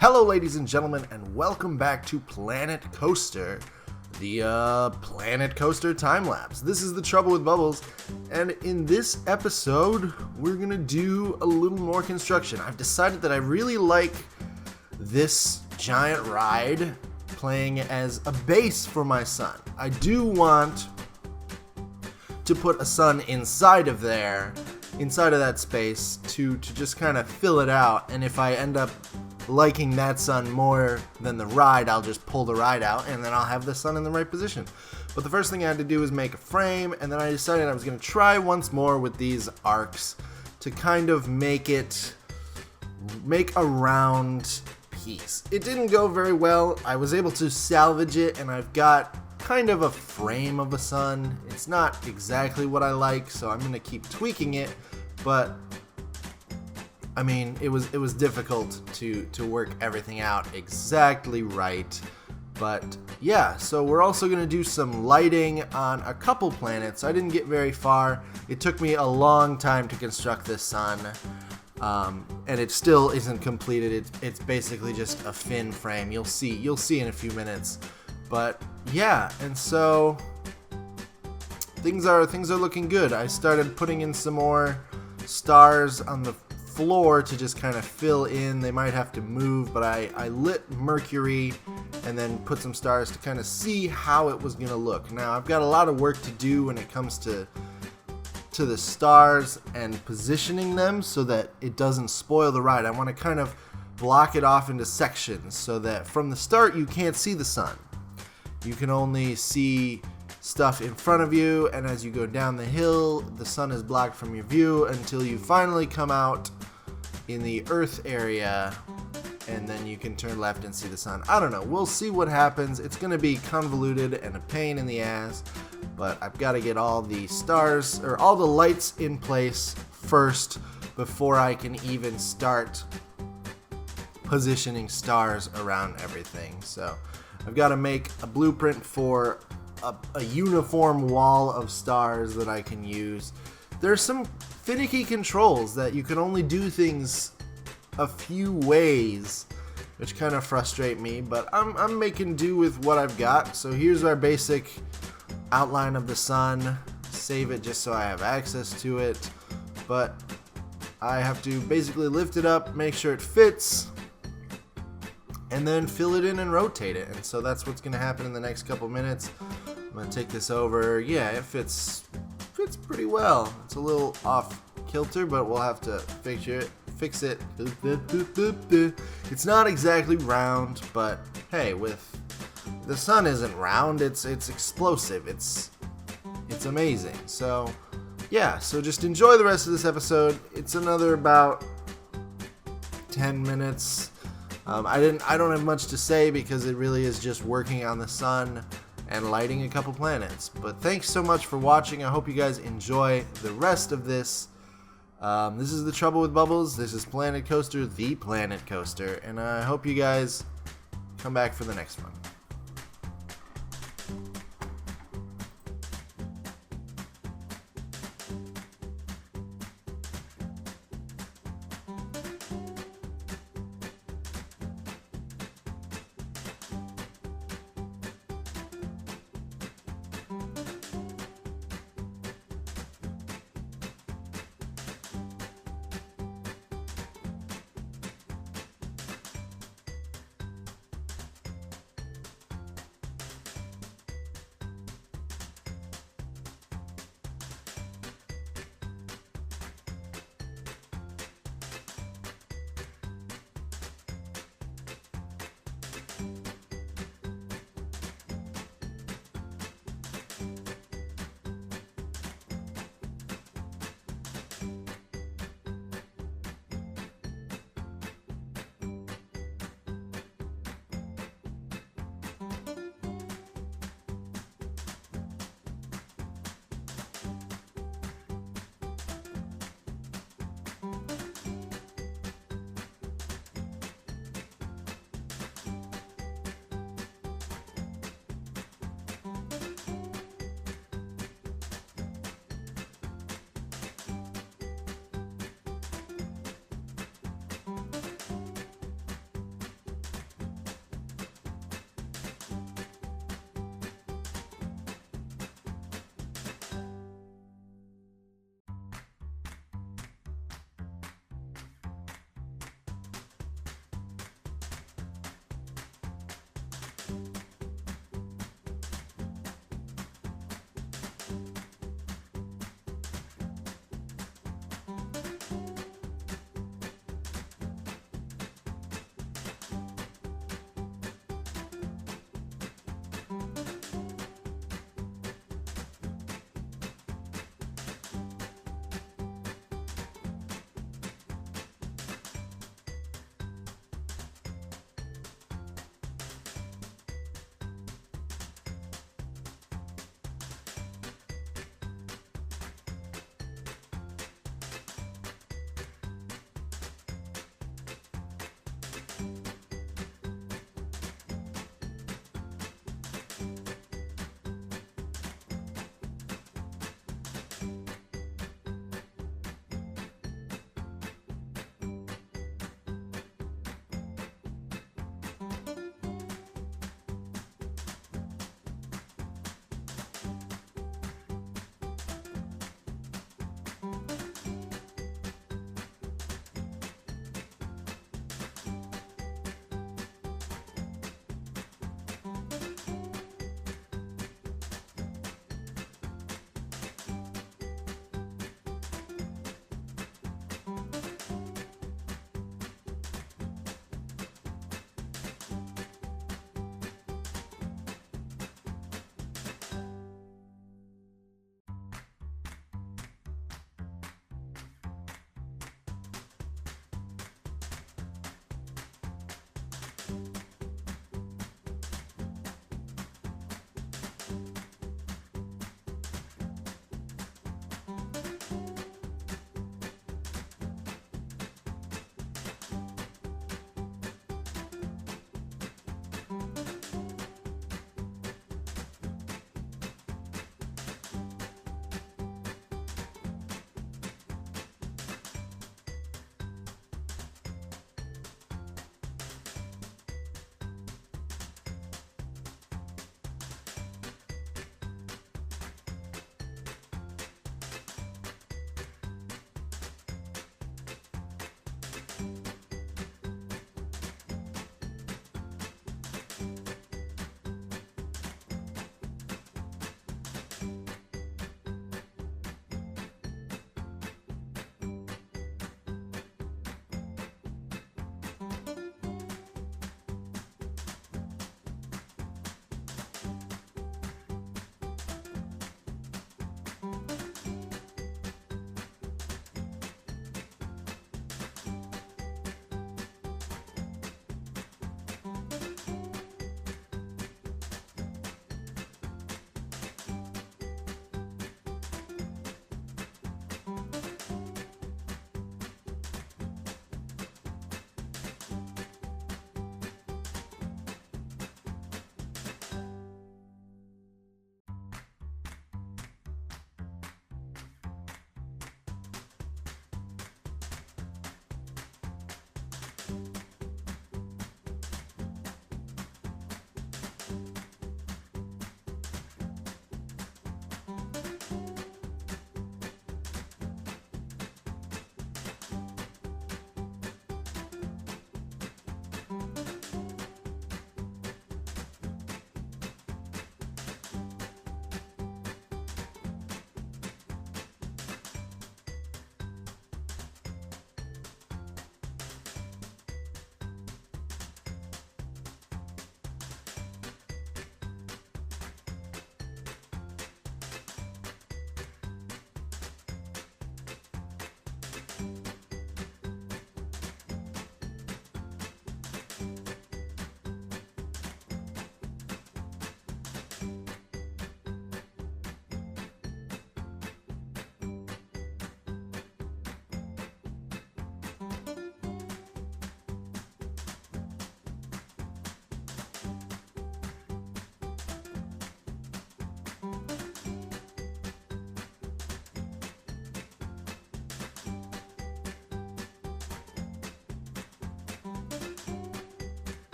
Hello ladies and gentlemen, and welcome back to Planet Coaster, the Planet Coaster time-lapse. This is The Trouble with Bubbles, and in this episode, we're gonna do a little more construction. I've decided that I really like this giant ride playing as a base for my sun. I do want to put a sun inside of that space to just kind of fill it out, and if I end up liking that sun more than the ride, I'll just pull the ride out and then I'll have the sun in the right position. But the first thing I had to do was make a frame, and then I decided I was going to try once more with these arcs to kind of make a round piece. It didn't go very well. I was able to salvage it, and I've got kind of a frame of a sun. It's not exactly what I like, so I'm going to keep tweaking it, but I mean, it was difficult to work everything out exactly right. But yeah, so we're also going to do some lighting on a couple planets. I didn't get very far. It took me a long time to construct this sun, and it still isn't completed. It's basically just a fin frame. You'll see in a few minutes. But yeah, and so things are looking good. I started putting in some more stars on the floor to just kind of fill in. They might have to move, but I lit Mercury and then put some stars to kind of see how it was going to look. Now I've got a lot of work to do when it comes to the stars and positioning them so that it doesn't spoil the ride. I want to kind of block it off into sections so that from the start you can't see the sun. You can only see stuff in front of you, and as you go down the hill, the sun is blocked from your view until you finally come out in the Earth area, and then you can turn left and see the sun. I don't know. We'll see what happens. It's going to be convoluted and a pain in the ass, but I've got to get all the stars, or all the lights in place first before I can even start positioning stars around everything. So I've got to make a blueprint for a uniform wall of stars that I can use. There's some finicky controls that you can only do things a few ways, which kind of frustrate me, but I'm making do with what I've got. So here's our basic outline of the sun. Save it just so I have access to it, but I have to basically lift it up, make sure it fits, and then fill it in and rotate it. And so that's what's going to happen in the next couple minutes. I'm going to take this over. Yeah, it fits pretty well. It's a little off kilter, but we'll have to fix it. It's not exactly round, but hey, the sun isn't round. It's explosive. It's amazing. So yeah, so just enjoy the rest of this episode. It's another about 10 minutes. I don't have much to say because it really is just working on the sun and lighting a couple planets. But thanks so much for watching. I hope you guys enjoy the rest of this. This is The Trouble with Bubbles. This is Planet Coaster, the Planet Coaster, and I hope you guys come back for the next one.